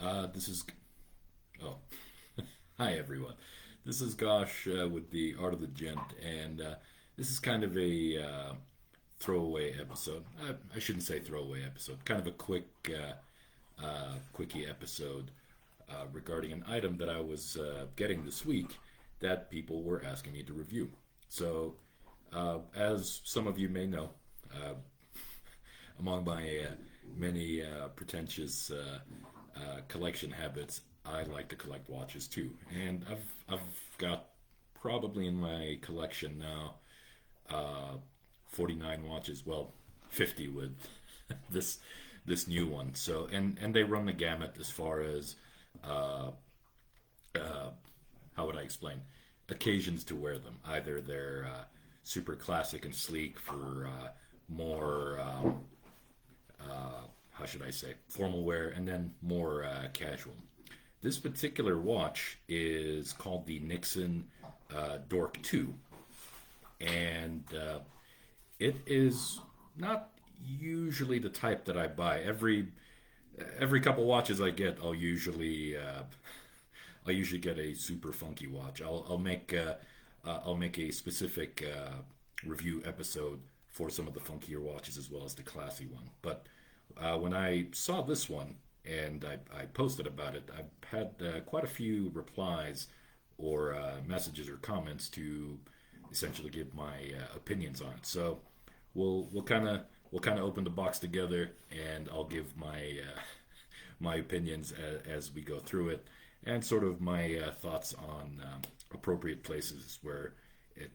This is oh, hi everyone. This is Gosh with the Art of the Gent, and this is kind of a throwaway episode. I shouldn't say throwaway episode. Kind of a quickie episode regarding an item that I was getting this week that people were asking me to review. So, as some of you may know, uh, among my many pretentious collection habits, I like to collect watches too, and I've got probably in my collection now 49 watches. Well, 50 with this this new one. So and they run the gamut as far as uh, uh, how would I explain occasions to wear them. Either they're super classic and sleek for more how should I say, formal wear, and then more casual. This particular watch is called the Nixon Dork Too, and it is not usually the type that I buy. Every couple watches I get, I'll usually get a super funky watch. I'll make a specific review episode for some of the funkier watches as well as the classy one. But when I saw this one and I posted about it, I've had quite a few replies or messages or comments to essentially give my opinions on it. So we'll kind of open the box together, and I'll give my my opinions as we go through it, and sort of my thoughts on appropriate places where it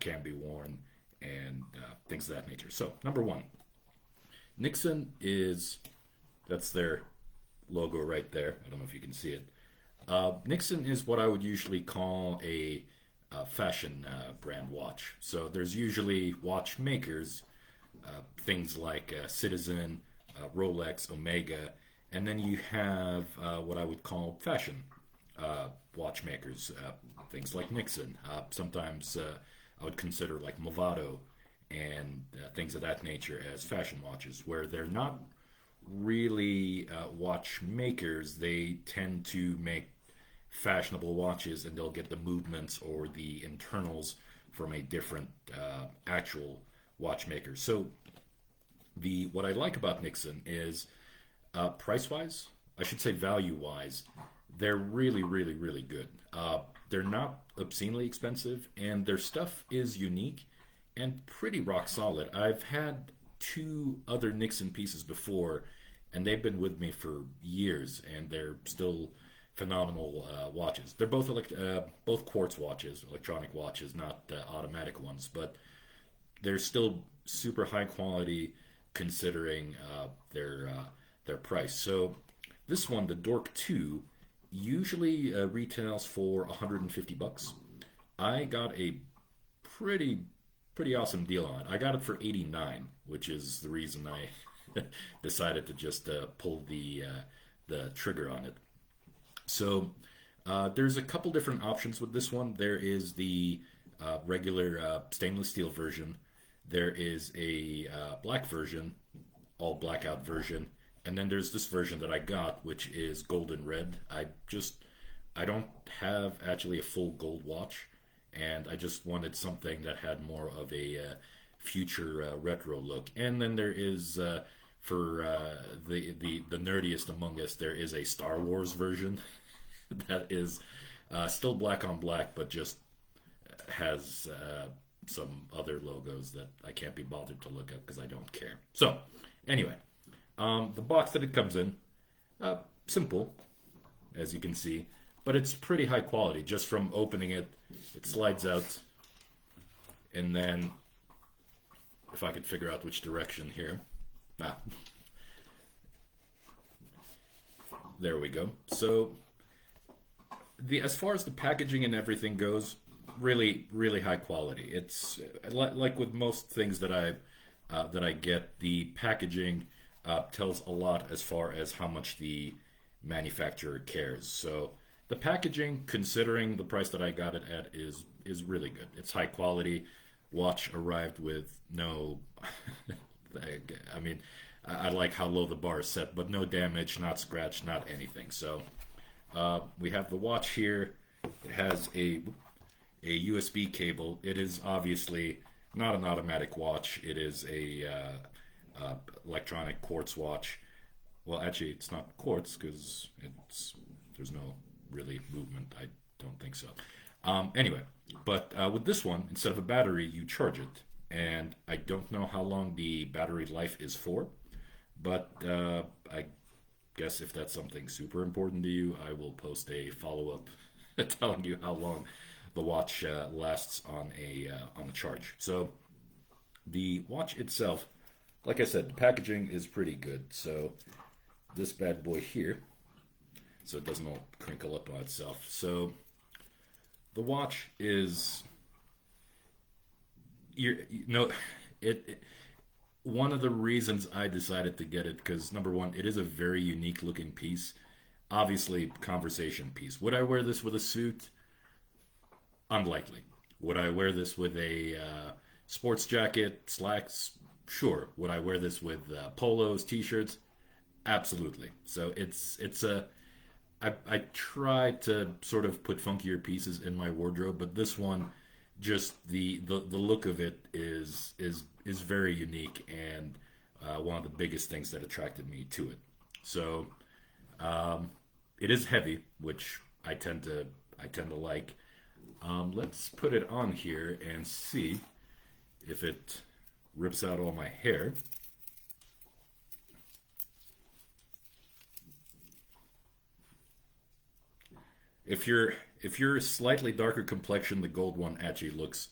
can be worn and things of that nature. So number one, Nixon is that's their logo right there. I don't know if you can see it. Nixon is what I would usually call a fashion brand watch. So there's usually watchmakers, things like Citizen, Rolex, Omega, and then you have what I would call fashion watchmakers, things like Nixon. Sometimes I would consider like Movado and things of that nature as fashion watches, where they're not really watchmakers. They tend to make fashionable watches, and they'll get the movements or the internals from a different actual watchmaker. So the what I like about Nixon is price wise, I should say value wise, they're really good. They're not obscenely expensive, and their stuff is unique and pretty rock solid. I've had two other Nixon pieces before, and they've been with me for years, and they're still phenomenal watches. They're both quartz watches, electronic watches, not automatic ones, but they're still super high quality considering their price. So this one, the Dork 2, usually retails for 150 bucks. I got a pretty pretty awesome deal on it. I got it for 89, which is the reason I decided to just pull the trigger on it. So there's a couple different options with this one. There is the regular stainless steel version. There is a black version, all blackout version, and then there's this version that I got, which is golden red. I don't have actually a full gold watch, and I just wanted something that had more of a future retro look. And then there is for the nerdiest among us, there is a Star Wars version that is still black on black, but just has some other logos that I can't be bothered to look up because I don't care. So, anyway, the box that it comes in, simple, as you can see, but it's pretty high quality. Just from opening it, it slides out, and then if I could figure out which direction here, ah, there we go. So the as far as the packaging and everything goes, really high quality. It's like with most things that I get, the packaging tells a lot as far as how much the manufacturer cares. So the packaging, considering the price that I got it at, is really good. It's high quality. Watch arrived with no, I mean, I like how low the bar is set, but no damage, not scratch, not anything. So we have the watch here. It has a USB cable. It is obviously not an automatic watch. It is a electronic quartz watch. Well, actually, it's not quartz because it's there's no really movement. I don't think so. Anyway, but with this one, instead of a battery, you charge it, and I don't know how long the battery life is for, but I guess if that's something super important to you, I will post a follow up telling you how long the watch lasts on a charge. So the watch itself, like I said, the packaging is pretty good. So this bad boy here, so it doesn't all crinkle up on itself. So the watch is you know it one of the reasons I decided to get it because number one, it is a very unique looking piece. Obviously, conversation piece. Would I wear this with a suit? Unlikely. Would I wear this with a sports jacket, slacks? Sure. Would I wear this with polos, t-shirts? Absolutely. So it's a I try to sort of put funkier pieces in my wardrobe, but this one, just the look of it is very unique and one of the biggest things that attracted me to it. So um, it is heavy, which I tend to like. Let's put it on here and see if it rips out all my hair. If you're slightly darker complexion, the gold one actually looks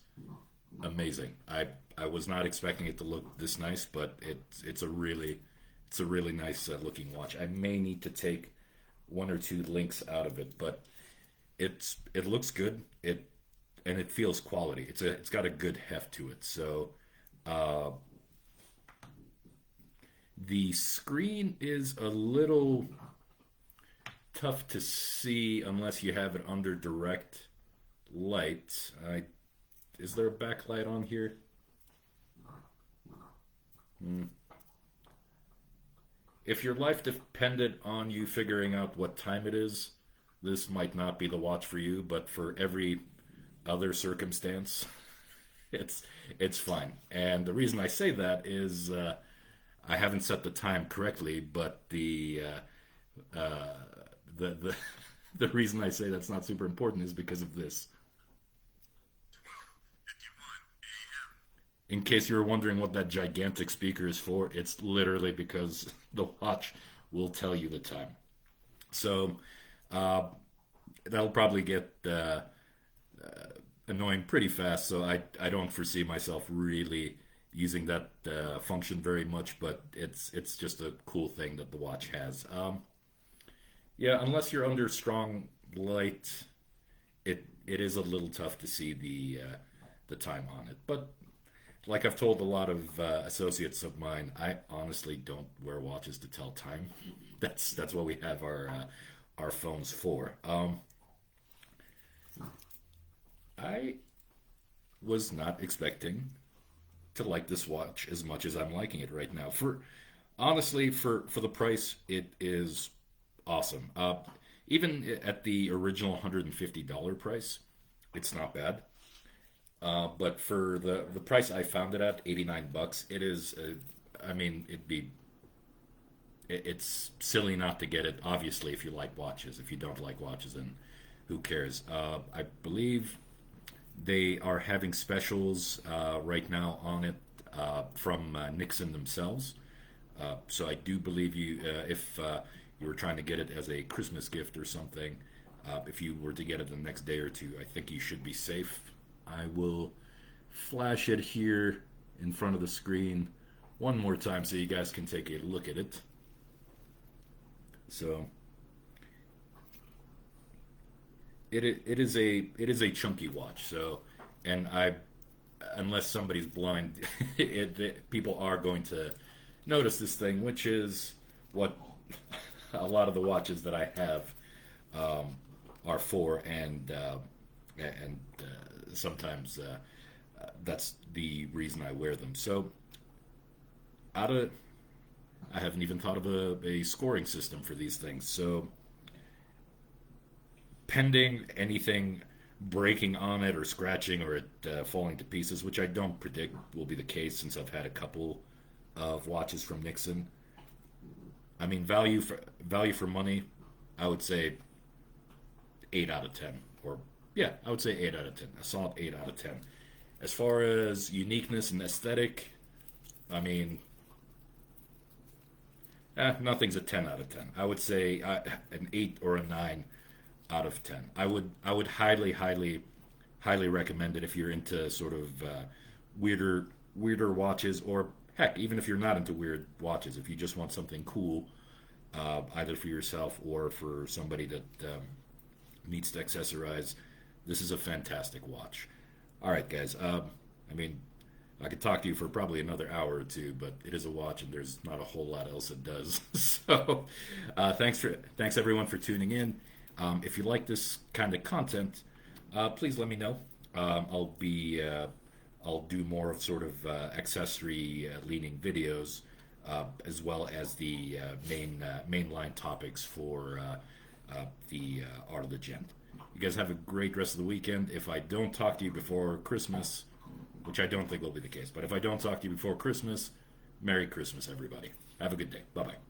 amazing. I was not expecting it to look this nice, but it's a really nice looking watch. I may need to take one or two links out of it, but it looks good. It feels quality. It's got a good heft to it. So uh, the screen is a little tough to see unless you have it under direct light. Is there a backlight on here? Hmm. If your life depended on you figuring out what time it is, this might not be the watch for you, but for every other circumstance, it's it's fine. And the reason I say that is I haven't set the time correctly, but uh, the the reason I say that's not super important is because of this. In case you were wondering what that gigantic speaker is for, it's literally because the watch will tell you the time. So uh, that'll probably get annoying pretty fast. So I don't foresee myself really using that function very much, but it's just a cool thing that the watch has. Yeah, unless you're under strong light, it is a little tough to see the time on it. But like I've told a lot of associates of mine, I honestly don't wear watches to tell time. That's what we have our phones for. I was not expecting to like this watch as much as I'm liking it right now. For honestly, for the price, it is awesome. Even at the original $150 price, it's not bad. But for the price I found it at, 89 bucks, it is. I mean, it's silly not to get it. Obviously, if you like watches. If you don't like watches, then who cares? I believe they are having specials right now on it from Nixon themselves. So I do believe if you were trying to get it as a Christmas gift or something, if you were to get it the next day or two, I think you should be safe. I will flash it here in front of the screen one more time so you guys can take a look at it. So it is a chunky watch. So and I unless somebody's blind, people are going to notice this thing, which is what a lot of the watches that I have um, are for, and sometimes that's the reason I wear them. So out of I haven't even thought of a scoring system for these things. So, pending anything breaking on it or scratching or it falling to pieces, which I don't predict will be the case since I've had a couple of watches from Nixon. I mean, value for money, I would say 8 out of 10, or yeah, I would say 8 out of 10. A solid 8 out of 10. As far as uniqueness and aesthetic, I mean, nothing's a 10 out of 10. I would say an 8 or a 9 out of 10. I would highly recommend it if you're into sort of weirder watches, or heck, even if you're not into weird watches, if you just want something cool, either for yourself or for somebody that needs to accessorize. This is a fantastic watch. All right, guys. I mean, I could talk to you for probably another hour or two, but it is a watch, and there's not a whole lot else it does. So, thanks everyone for tuning in. If you like this kind of content, please let me know. I'll do more of sort of accessory leaning videos, as well as the mainline topics for the Art of the Gent. You guys have a great rest of the weekend. If I don't talk to you before Christmas, which I don't think will be the case, but if I don't talk to you before Christmas, Merry Christmas, everybody. Have a good day. Bye bye.